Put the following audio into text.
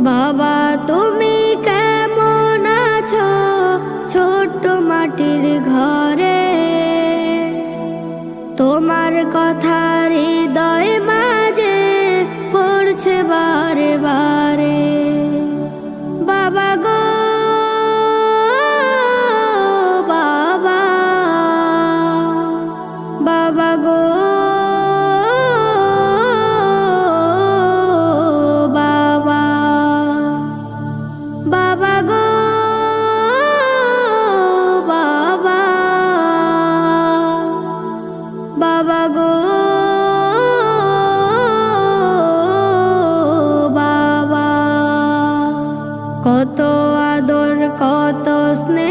বাবা তুমি কেমন আছো ছোট্ট মাটির ঘরে, তোমার কথা হৃদয় মাঝে পড়ছে বারে বারে। বাবা গো বাবা, বাবা গো বাবা, বাবা গো বাবা, বাবা গো বাবা। কত আদর কত স্নেহ